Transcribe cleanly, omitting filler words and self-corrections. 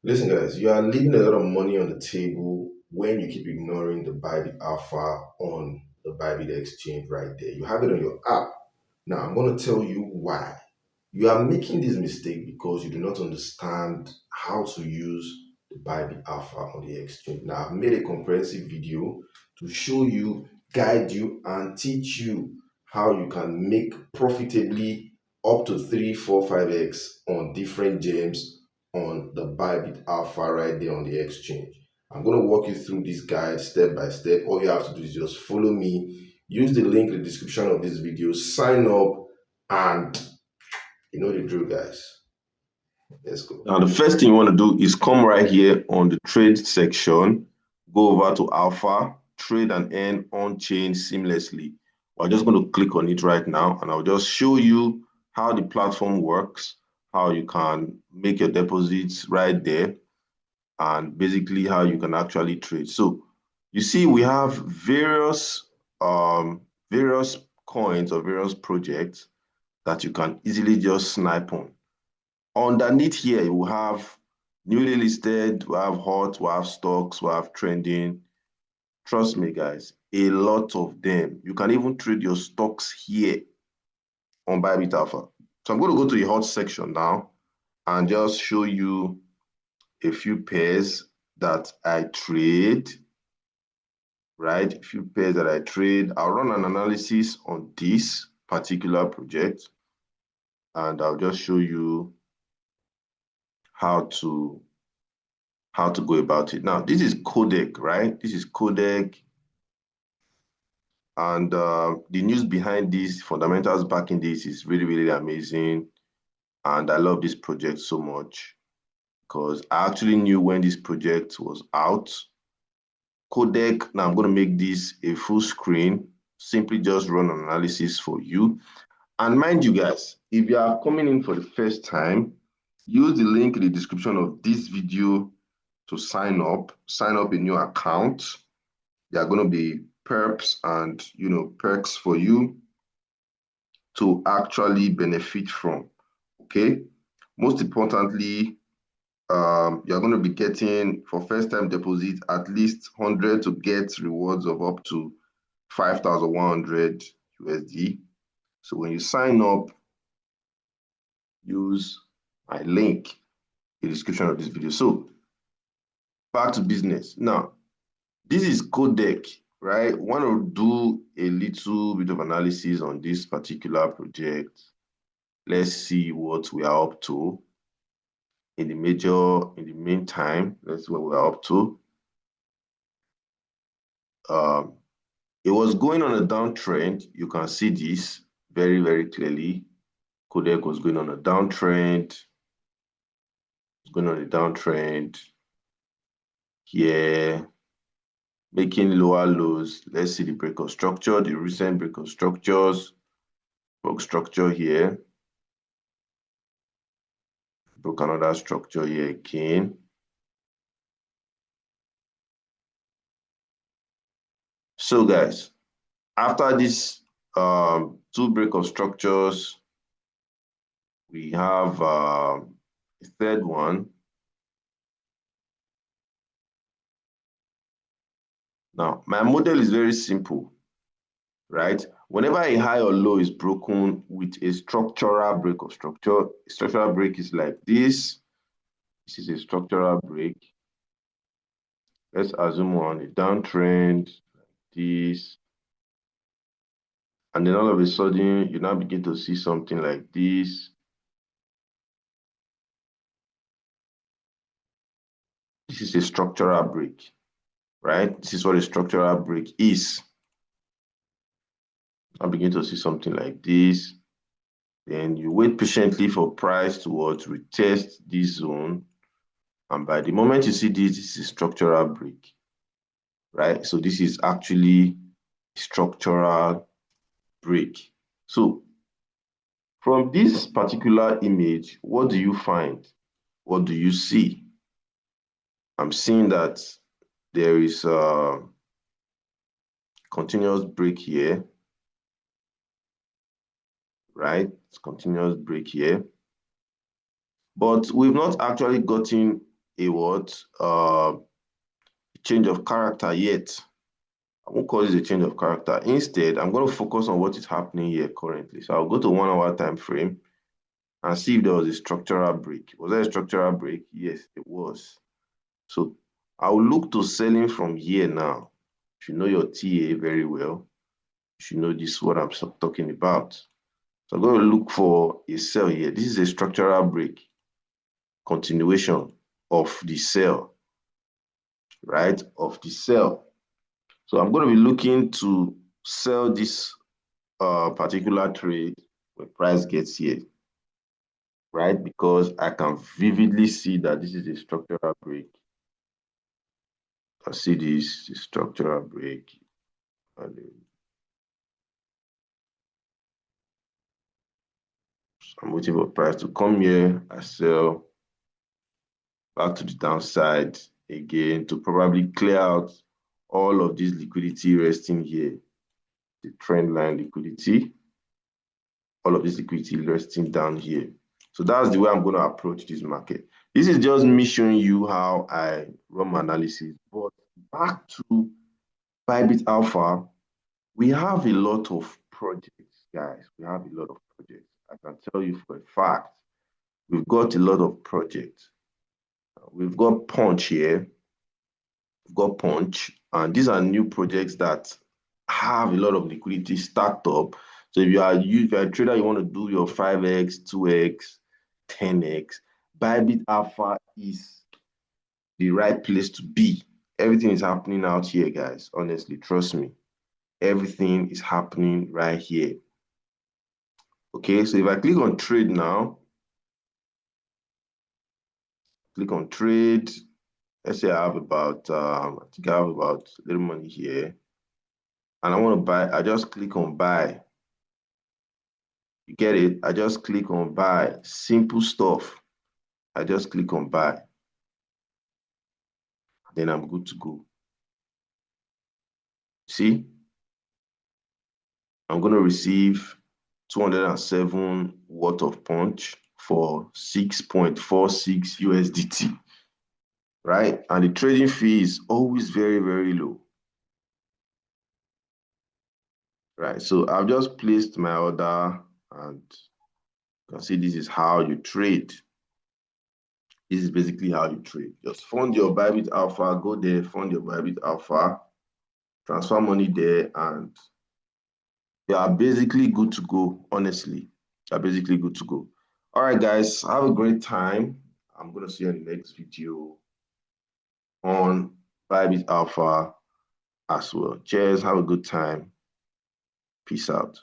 Listen, guys, you are leaving a lot of money on the table when you keep ignoring the Bybit Alpha on the Bybit Exchange right there. You have it on your app. Now, I'm going to tell you why. You are making this mistake because you do not understand how to use the Bybit Alpha on the exchange. Now, I've made a comprehensive video to show you, guide you, and teach you how you can make profitably up to 3, 4, 5x on different gems on the Bybit Alpha right there on the exchange. I'm going to walk you through this guide step by step. All you have to do is just follow me, use the link in the description of this video, sign up, and you know the drill, guys. Let's go. Now, the first thing you want to do is come right here on the trade section, go over to Alpha, trade and earn on-chain seamlessly. We're just going to click on it right now, and I'll just show you how the platform works, how you can make your deposits right there, and basically how you can actually trade. So you see we have various coins or various projects that you can easily just snipe on. Underneath here, you will have newly listed, we have hot, we have stocks, we have trending. Trust me, guys, a lot of them. You can even trade your stocks here on Bybit Alpha. So I'm going to go to the hot section now and just show you a few pairs that I trade, right? A few pairs that I trade. I'll run an analysis on this particular project, and I'll just show you how to go about it. Now, this is codec, right? This is codec, and the news behind this, fundamentals backing this is really, really amazing. And I love this project so much because I actually knew when this project was out. Codec, now I'm going to make this a full screen, simply just run an analysis for you. And mind you guys, if you are coming in for the first time, use the link in the description of this video to sign up a new account. There are going to be perks and perks for you to actually benefit from. Okay, most importantly, you're going to be getting, for first time deposit, at least 100 to get rewards of up to 5,100 USD. So when you sign up, use my link in the description of this video. So back to business. Now, this is codec, right? Want to do a little bit of analysis on this particular project. Let's see what we are up to. In the meantime, let's see what we are up to. It was going on a downtrend. You can see this very, very clearly. Codec was going on a downtrend. It's going on a downtrend here, making lower lows. Let's see the break of structure, the recent break of structures. Broke structure here. Broke another structure here again. So guys, after this two break of structures, we have a third one. Now, my model is very simple, right? Whenever a high or low is broken with a structural break of structure, a structural break is like this. This is a structural break. Let's assume on a downtrend like this. And then all of a sudden, you now begin to see something like this. This is a structural break, right? This is what a structural break is. I begin to see something like this. Then you wait patiently for price to retest this zone. And by the moment you see this, this is a structural break, right? So this is actually structural break. So from this particular image, what do you find? What do you see? I'm seeing that there is a continuous break here, right? It's continuous break here. But we've not actually gotten a what? Change of character yet. I won't call this a change of character. Instead, I'm going to focus on what is happening here currently. So I'll go to 1 hour time frame and see if there was a structural break. Was there a structural break? Yes, it was. So I'll look to selling from here now. If you know your TA very well, you should know this is what I'm talking about. So I'm going to look for a sell here. This is a structural break, continuation of the sell, right? Of the sell. So I'm going to be looking to sell this particular trade when price gets here, right? Because I can vividly see that this is a structural break. I see this structural break. And I'm waiting for price to come here. I sell back to the downside again to probably clear out all of this liquidity resting here. The trend line liquidity, all of this liquidity resting down here. So that's the way I'm going to approach this market. This is just me showing you how I run my analysis. But back to Bybit Alpha, we have a lot of projects, guys. We have a lot of projects. I can tell you for a fact, we've got a lot of projects. We've got Punch here. We've got Punch. And these are new projects that have a lot of liquidity stacked up. So if you are a trader, you want to do your 5x, 2x, 10x, Bybit Alpha is the right place to be. Everything is happening out here, guys. Honestly, trust me. Everything is happening right here. Okay, so if I click on trade now, click on trade. Let's say I have about, I think I have about a little money here. And I want to buy, I just click on buy. You get it? I just click on buy. Simple stuff. I just click on buy. Then I'm good to go. See? I'm going to receive 207 worth of punch for 6.46 USDT. Right? And the trading fee is always very, very low. Right? So I've just placed my order and you can see this is how you trade. This is basically how you trade. Just fund your Bybit Alpha, go there, fund your Bybit Alpha, transfer money there, and you are basically good to go, honestly. You are basically good to go. All right, guys, have a great time. I'm going to see you in the next video on Bybit Alpha as well. Cheers, have a good time. Peace out.